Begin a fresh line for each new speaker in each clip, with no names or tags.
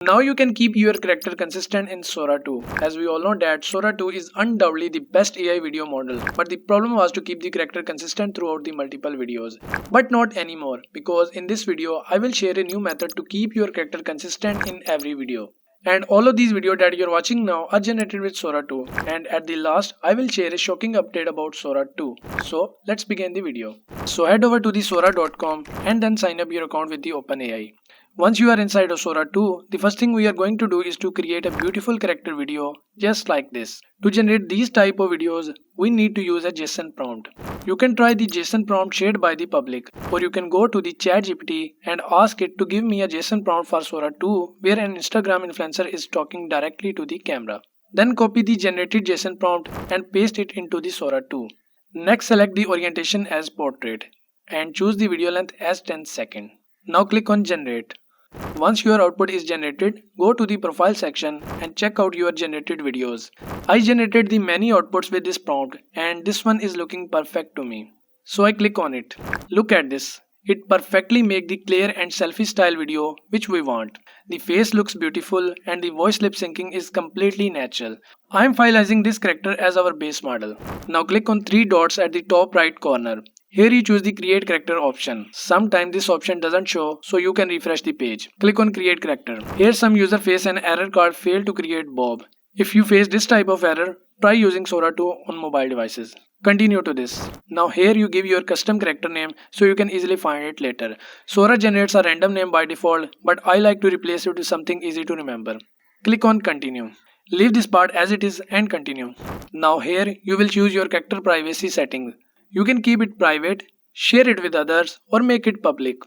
Now you can keep your character consistent in Sora 2. As we all know that Sora 2 is undoubtedly the best AI video model, but the problem was to keep the character consistent throughout the multiple videos. But not anymore, because in this video I will share a new method to keep your character consistent in every video. And all of these videos that you're watching now are generated with Sora 2. And at the last, I will share a shocking update about Sora 2. So let's begin the video. So head over to the Sora.com and then sign up your account with the OpenAI. Once you are inside of Sora 2, the first thing we are going to do is to create a beautiful character video just like this. To generate these type of videos, we need to use a JSON prompt. You can try the JSON prompt shared by the public, or you can go to the ChatGPT and ask it to give me a JSON prompt for Sora 2 where an Instagram influencer is talking directly to the camera. Then copy the generated JSON prompt and paste it into the Sora 2. Next, select the orientation as portrait and choose the video length as 10 seconds. Now click on generate. Once your output is generated, go to the profile section and check out your generated videos. I generated the many outputs with this prompt and this one is looking perfect to me. So I click on it. Look at this. It perfectly makes the clear and selfie style video which we want. The face looks beautiful and the voice lip syncing is completely natural. I am finalizing this character as our base model. Now click on 3 dots at the top right corner. Here you choose the create character option. Sometimes this option doesn't show, so you can refresh the page. Click on create character. Here some user face an error card failed to create Bob. If you face this type of error, try using Sora 2 on mobile devices. Continue to this. Now here you give your custom character name so you can easily find it later. Sora generates a random name by default, but I like to replace it with something easy to remember. Click on continue. Leave this part as it is and continue. Now here you will choose your character privacy settings. You can keep it private, share it with others, or make it public.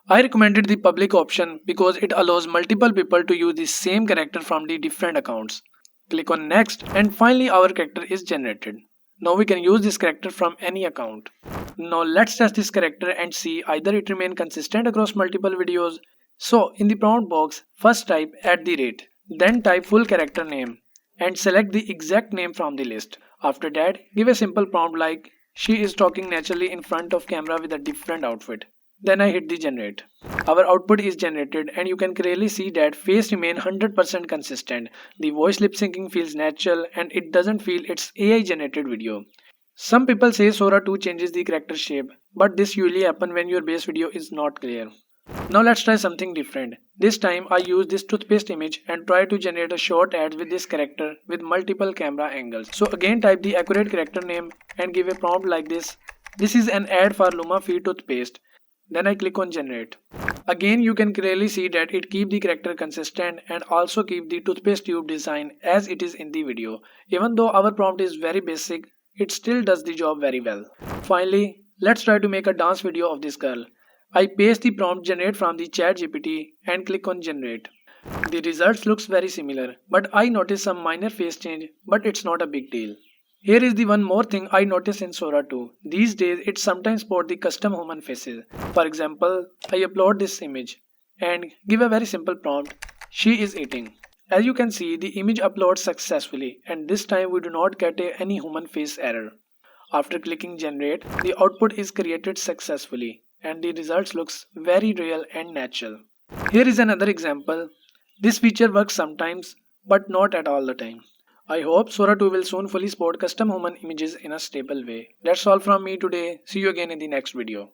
I recommended the public option because it allows multiple people to use the same character from the different accounts. Click on next and finally our character is generated. Now we can use this character from any account. Now let's test this character and see either it remains consistent across multiple videos. So in the prompt box, first type @, then type full character name and select the exact name from the list. After that, give a simple prompt like she is talking naturally in front of camera with a different outfit. Then I hit the generate. Our output is generated and you can clearly see that face remain 100% consistent. The voice lip syncing feels natural and it doesn't feel it's AI generated video. Some people say Sora 2 changes the character shape, but this usually happens when your base video is not clear. Now let's try something different. This time I use this toothpaste image and try to generate a short ad with this character with multiple camera angles. So again type the accurate character name and give a prompt like this. This is an ad for Luma Free toothpaste. Then I click on generate. Again you can clearly see that it keeps the character consistent and also keep the toothpaste tube design as it is in the video. Even though our prompt is very basic, it still does the job very well. Finally, let's try to make a dance video of this girl. I paste the prompt generate from the ChatGPT and click on generate. The results looks very similar, but I notice some minor face change, but it's not a big deal. Here is the one more thing I notice in Sora 2. These days it sometimes support the custom human faces. For example, I upload this image and give a very simple prompt. She is eating. As you can see, the image uploads successfully and this time we do not get any human face error. After clicking generate, the output is created successfully and the results looks very real and natural. Here is another example. This feature works sometimes but not at all the time. I hope Sora 2 will soon fully support custom human images in a stable way. That's all from me today. See you again in the next video.